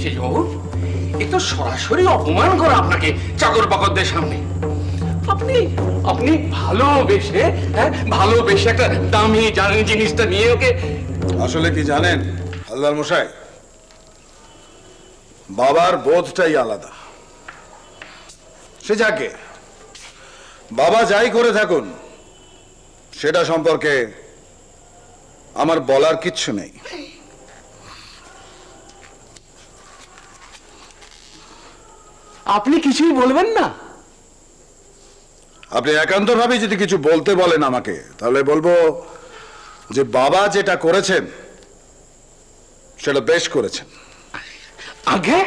সেজবাবু, একটু সরাসরি অপমান করে আপনাকে চাকর বাকরদের সামনে। আপনি আপনি ভালোবেসে, ভালোবেসে একটা দামি জানেন জিনিসটা নিয়ে ওকে। আসলে কি জানেন হালদার মশাই, বাবার বোধটাই আলাদা। সে যাকে বাবা যাই করে থাকুন সেটা সম্পর্কে আমার বলার কিচ্ছু নেই। আপনি কিছুই বলবেন না? আপনি একান্তভাবে যদি কিছু বলতে বলেন আমাকে, তাহলে বলবো যে বাবা যেটা করেছেন সেটা বেশ করেছেন। আগে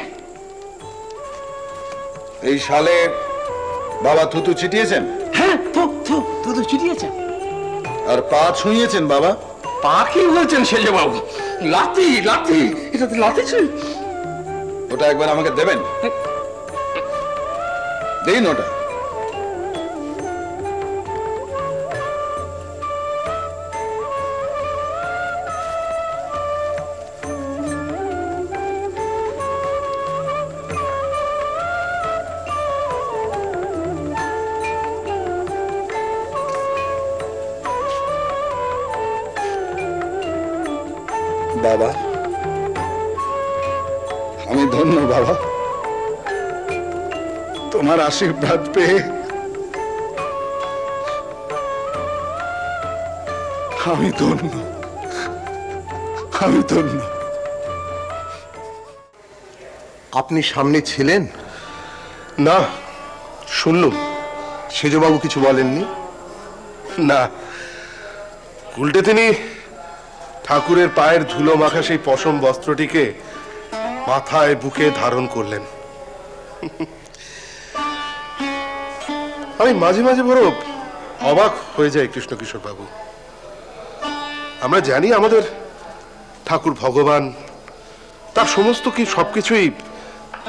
এই সালে বাবা থুতু ছিটিয়েছেন? হ্যাঁ, তো চিঠিয়েছেন। আর পা ছুঁয়েছেন বাবা? পা কি বলছেন সেজবাবু? লাথি লাথি, এটা তো লাথি ছিল। ওটা একবার আমাকে দেবেন? দিন ওটা। বাবা, আমি ধন্য বাবা, তোমার আশীর্বাদ পেয়ে আমি ধন্য, আমি ধন্য। আপনি সামনে ছিলেন? না, শুনলুম। সেজবাবু কিছু বলেননি? না, উল্টে তিনি ঠাকুরের পায়ের ধুলো মাখা সেই পশম বস্ত্রটিকে মাথায় বুকে ধারণ করলেন। আমি মাঝে মাঝে বড় অবাক হয়ে যাই কৃষ্ণকিশোর বাবু। আমরা জানি আমাদের ঠাকুর ভগবান, তার সমস্ত সবকিছুই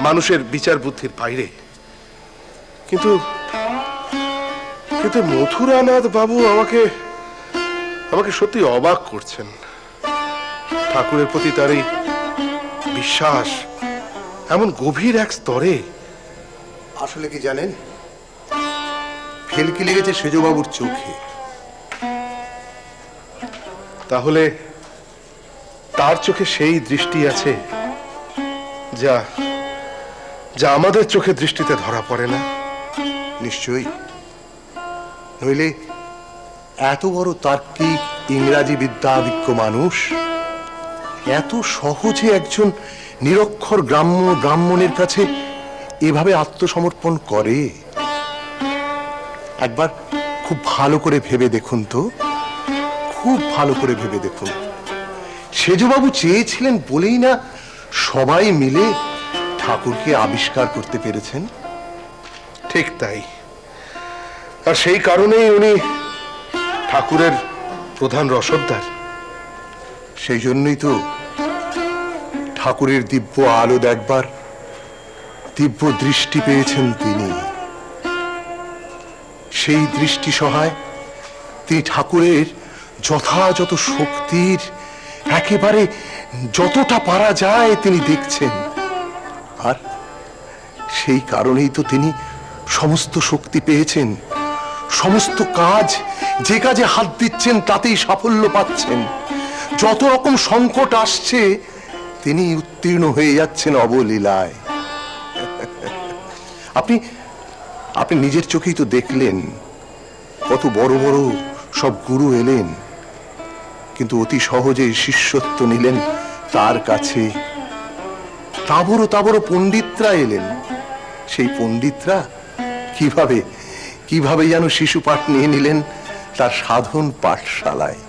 মানুষের বিচার বুদ্ধির বাইরে, কিন্তু কিন্তু মথুরানাথ বাবু আমাকে আমাকে সত্যি অবাক করছেন। ঠাকুরের প্রতি তার এই বিশ্বাস এমন গভীর এক স্তরে। আসলে কি জানেন, ফেলকি লেগেছে সেজবাবুর চোখে। তাহলে তার চোখে সেই দৃষ্টি আছে যা যা আমাদের চোখে দৃষ্টিতে ধরা পড়ে না। নিশ্চয়ই, নইলে এত বড় তার্কিক, ইংরাজি বিদ্যাবিজ্ঞ মানুষ এত সহজে একজন নিরক্ষর ব্রাহ্মণের কাছে এভাবে আত্মসমর্পণ করে? একবার খুব ভালো করে ভেবে দেখুন তো, খুব ভালো করে ভেবে দেখুন। সেজবাবু চেয়েছিলেন বলেই না সবাই মিলে ঠাকুরকে আবিষ্কার করতে পেরেছেন। ঠিক তাই, আর সেই কারণেই উনি ঠাকুরের প্রধান রসদদার। সেই জন্যই তো ঠাকুরের দিব্য আলো দেখবার দিব্য দৃষ্টি পেয়েছেন তিনি। সেই দৃষ্টি সহায় তিনি ঠাকুরের যথাযথ শক্তির একেবারে যতটা পারা যায় তিনি দেখছেন। আর সেই কারণেই তো তিনি সমস্ত শক্তি পেয়েছেন। সমস্ত কাজ, যে কাজে হাত দিচ্ছেন তাতেই সাফল্য পাচ্ছেন। যত রকম সংকট আসছে তিনি উত্তীর্ণ হয়ে যাচ্ছেন অবলীলায়। আপনি আপনি নিজের চোখেই তো দেখলেন, কত বড় বড় সব গুরু এলেন, কিন্তু অতি সহজেই শিষ্যত্ব নিলেন তার কাছে। তাবড় তাবড় পণ্ডিতরা এলেন, সেই পণ্ডিতরা কিভাবে কিভাবে যেন শিশু পাঠ নিয়ে নিলেন তার সাধন পাঠশালায়।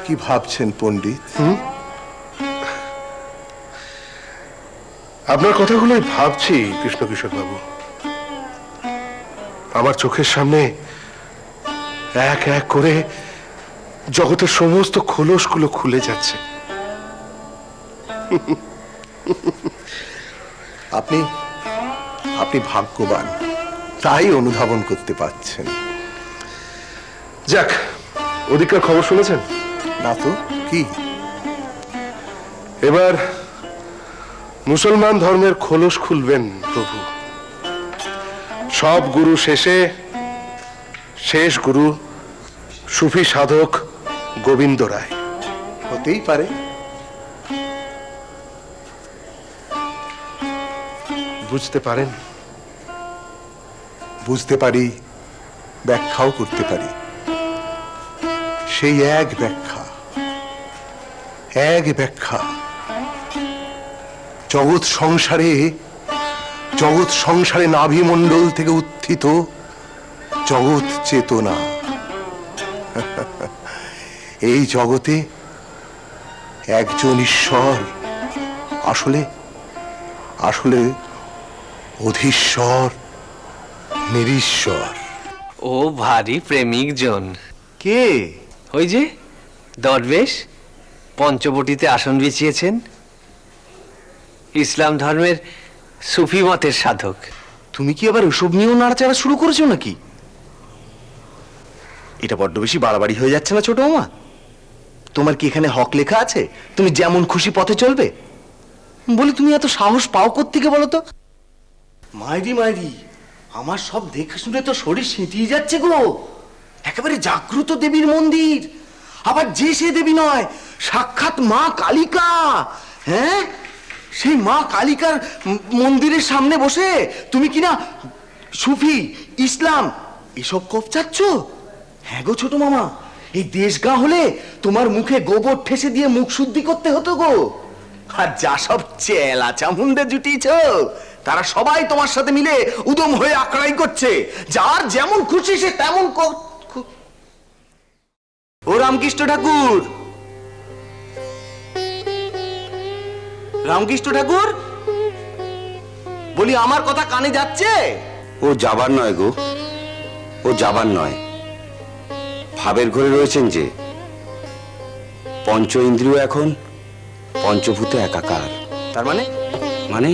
কি ভাবছেন পণ্ডিত? আপনার কথাগুলোই ভাবছি কৃষ্ণকিশোর বাবু। আমার চোখের সামনে এক এক করে জগতের সমস্ত খোলসগুলো খুলে যাচ্ছে। আপনি আপনি ভাগ্যবান। তাই অনুধাবন করতে পারছেন। যাক, ওদিককার খবর শুনেছেন? না তো কি? এবার মুসলমান ধর্মের খোলস খুলবেন প্রভু। সব গুরু শেষে শেষ গুরু সুফি সাধক গোবিন্দ রায়। হতেই পারে। বুঝতে পারেন? বুঝতে পারি, ব্যাখ্যাও করতে পারি। সেই এক ব্যাখ্যা, এক ব্যাখ্যা। জগৎ সংসারে নাভিমণ্ডল থেকে উত্থিত জগৎ চেতনা। এই জগতে একজন ঈশ্বর, আসলে আসলে অধীশ্বর, নিরীশ্বর। ও ভারী প্রেমিক জন। কে? ওই যে দরবেশ পঞ্চবটিতে আসন বিছিয়েছেন, ইসলাম ধর্মের সুফি মতের সাধক। তুমি কি আবার ওসব নিয়েও নাড়াচাড়া শুরু করেছো নাকি? এটা বড্ড বেশি বাড়াবাড়ি হয়ে যাচ্ছে না ছোট মামা? তোমার কি এখানে হক লেখা আছে তুমি যেমন খুশি পথে চলবে? বলি তুমি এত সাহস পাও কোত্থেকে বলো তো? মাইরি আমার সব দেখে শুনে তো শরীর শীতিয়ে যাচ্ছে গো। একেবারে জাগ্রত দেবীর মন্দির, আবার যে সে দেবী নয়, সাক্ষাৎ মা কালিকা। হ্যাঁ, সেই মা কালিকার মন্দিরের সামনে বসে তুমি কিনা সুফি ইসলাম এসব কপচাচ্ছ? হ্যাঁ গো ছোট মামা, এই দেশগা হলে তোমার মুখে গোবর ঠেসে দিয়ে মুখ শুদ্ধি করতে হতো গো। আর যা সব চেলা চামুন্ডে জুটিয়েছ, তারা সবাই তোমার সাথে মিলে উদম হয়ে আক্রাই করছে। যার যেমন খুশি সে তেমন ও রামকৃষ্ণ ঠাকুর, রামকৃষ্ণ ঠাকুর, বলি আমার কথা কানে যাচ্ছে? ও যাবার নয় গো, ও যাবার নয়। ভাবের ঘরে রয়েছেন যে, পঞ্চ ইন্দ্রিয় এখন পঞ্চভূতে একাকার। তার মানে? মানে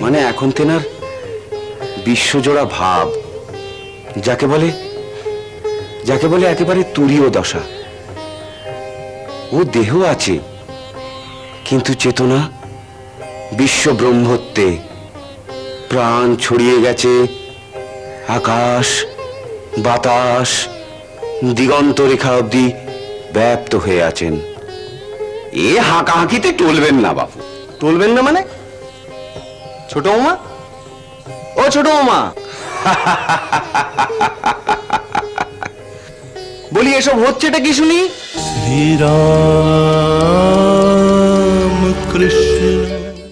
মানে এখন তেনার বিশ্বজোড়া ভাব, যাকে বলে একেবারে তুরীয় দশা। ও দেহ আছে, কিন্তু চেতনা বিশ্ব ব্রহ্মত্বে প্রাণ ছড়িয়ে গেছে। আকাশ বাতাস দিগন্ত রেখা অবধি ব্যাপ্ত হয়ে আছেন। এ হাঁকাহাঁকিতে টলবেন না বাবু। টলবেন না মানে? ছোট মামা, ও ছোট মামা, বলি এসব হচ্ছেটা কি শুনি? শ্রীরাম